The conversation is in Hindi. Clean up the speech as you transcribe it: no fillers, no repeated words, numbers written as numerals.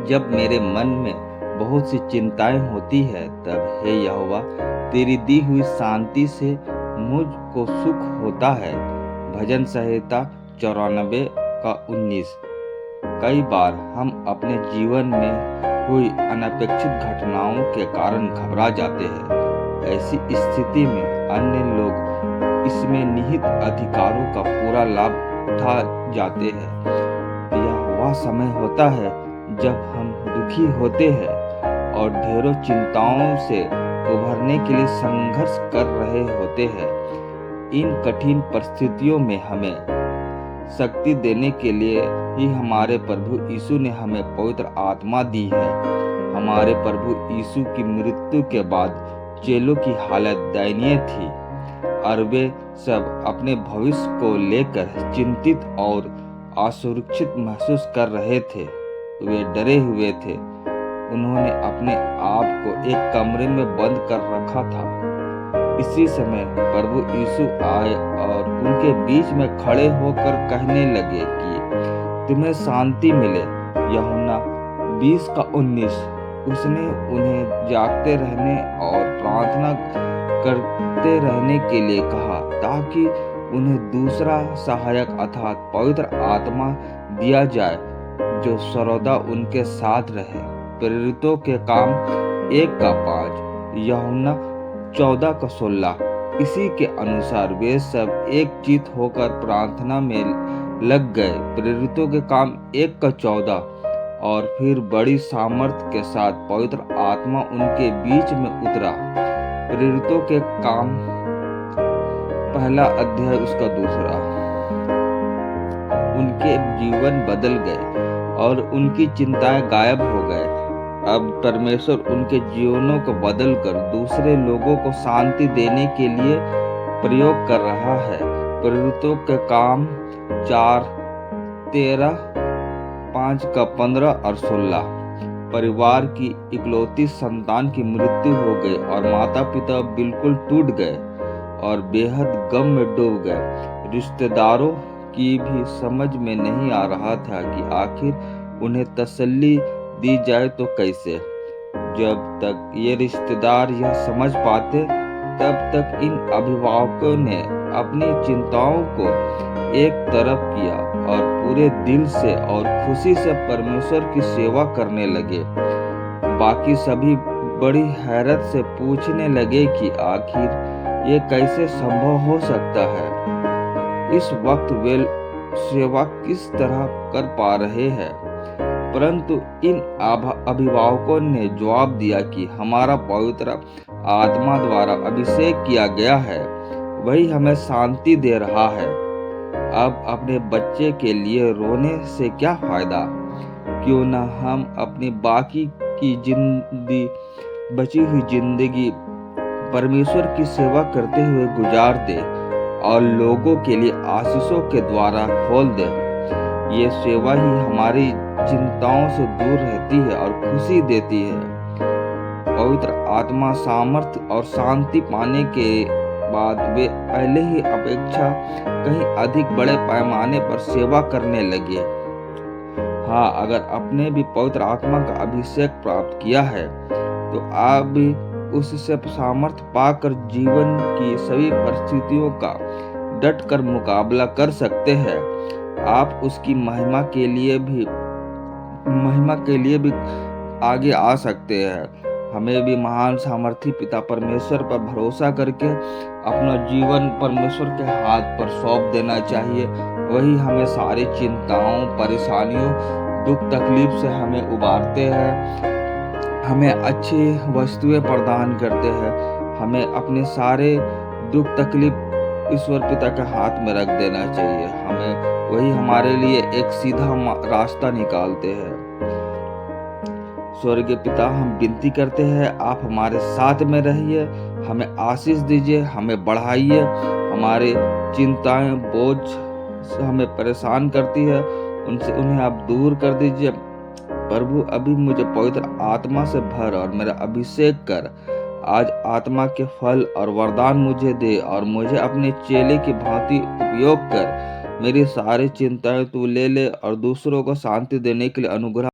जब मेरे मन में बहुत सी चिंताएं होती है, तब हे यहोवा, तेरी दी हुई शांति से मुझको सुख होता है। भजन संहिता 94 का 19। कई बार हम अपने जीवन में हुई अनपेक्षित घटनाओं के कारण घबरा जाते हैं। ऐसी स्थिति में अन्य लोग इसमें निहित अधिकारों का पूरा लाभ उठा जाते हैं। यह वह समय होता है जब हम दुखी होते हैं और ढेरों चिंताओं से उभरने के लिए संघर्ष कर रहे होते हैं। इन कठिन परिस्थितियों में हमें शक्ति देने के लिए ही हमारे प्रभु यीशु ने हमें पवित्र आत्मा दी है। हमारे प्रभु यीशु की मृत्यु के बाद चेलों की हालत दयनीय थी और वे सब अपने भविष्य को लेकर चिंतित और असुरक्षित महसूस कर रहे थे। वे डरे हुए थे। उन्होंने अपने आप को एक कमरे में बंद कर रखा था। इसी समय प्रभु यीशु आए और उनके बीच में खड़े होकर कहने लगे कि तुम्हें शांति मिले। यूहन्ना 20 का 19। उसने उन्हें जागते रहने और प्रार्थना करते रहने के लिए कहा ताकि उन्हें दूसरा सहायक अर्थात पवित्र आत्मा दिया जाए जो सर्वदा उनके साथ रहे। प्रेरितों के काम 1 का 5, यूहन्ना 14 का 16। इसी के अनुसार वे सब एक चित होकर प्रार्थना में लग गए। प्रेरितों के काम 1 का 14। और फिर बड़ी सामर्थ के साथ पवित्र आत्मा उनके बीच में उतरा। प्रेरितों के काम 1 अध्याय उसका 2। उनके जीवन बदल गए और उनकी चिंताएं गायब हो गए। अब परमेश्वर उनके जीवनों को बदलकर दूसरे लोगों को शांति देने के लिए प्रयोग कर रहा है। प्रेरितों के काम 4:13, 5 का 15 और 16। परिवार की इकलौती संतान की मृत्यु हो गई और माता पिता बिल्कुल टूट गए और बेहद गम में डूब गए। रिश्तेदारों की भी समझ में नहीं आ रहा था कि आखिर उन्हें तसल्ली दी जाए तो कैसे। जब तक ये रिश्तेदार यह समझ पाते, तब तक इन अभिभावकों ने अपनी चिंताओं को एक तरफ किया और पूरे दिल से और खुशी से परमेश्वर की सेवा करने लगे। बाकी सभी बड़ी हैरत से पूछने लगे कि आखिर ये कैसे संभव हो सकता है। इस वक्त वे सेवा किस तरह कर पा रहे हैं। परंतु इन अभिभावकों ने जवाब दिया कि हमारा पवित्र आत्मा द्वारा अभिषेक किया गया है, वही हमें शांति दे रहा है। अब अपने बच्चे के लिए रोने से क्या फायदा। क्यों न हम अपनी बाकी की बची हुई जिंदगी परमेश्वर की सेवा करते हुए गुजार दे और लोगों के लिए आशीषों के द्वारा खोल दे। ये सेवा ही हमारी चिंताओं से दूर रहती है और खुशी देती है। पवित्र आत्मा सामर्थ्य और शांति पाने के बाद वे पहले ही अपेक्षा कहीं अधिक बड़े पैमाने पर सेवा करने लगे। हाँ, अगर आपने भी पवित्र आत्मा का अभिषेक प्राप्त किया है तो आप भी उससे सामर्थ्य पाकर जीवन की सभी परिस्थितियों का डट कर मुकाबला कर सकते हैं। आप उसकी महिमा के लिए भी आगे आ सकते हैं। हमें भी महान सामर्थी पिता परमेश्वर पर भरोसा करके अपना जीवन परमेश्वर के हाथ पर सौंप देना चाहिए। वही हमें सारी चिंताओं, परेशानियों, दुख तकलीफ से हमें उबारते हैं, हमें अच्छी वस्तुएं प्रदान करते हैं। हमें अपने सारे दुख तकलीफ ईश्वर पिता के हाथ में रख देना चाहिए। वही हमारे लिए एक सीधा रास्ता निकालते हैं। स्वर्गीय पिता, हम विनती करते हैं, आप हमारे साथ में रहिए, हमें आशीष दीजिए, हमें बढ़ाइए। हमारे चिंताएं, बोझ हमें परेशान करती है, उन्हें आप दूर कर दीजिए। प्रभु, अभी मुझे पवित्र आत्मा से भर और मेरा अभिषेक कर। आज आत्मा के फल और वरदान मुझे दे और मुझे अपने चेले की भांति उपयोग कर। मेरी सारी चिंताएं तू ले ले और दूसरों को शांति देने के लिए अनुग्रह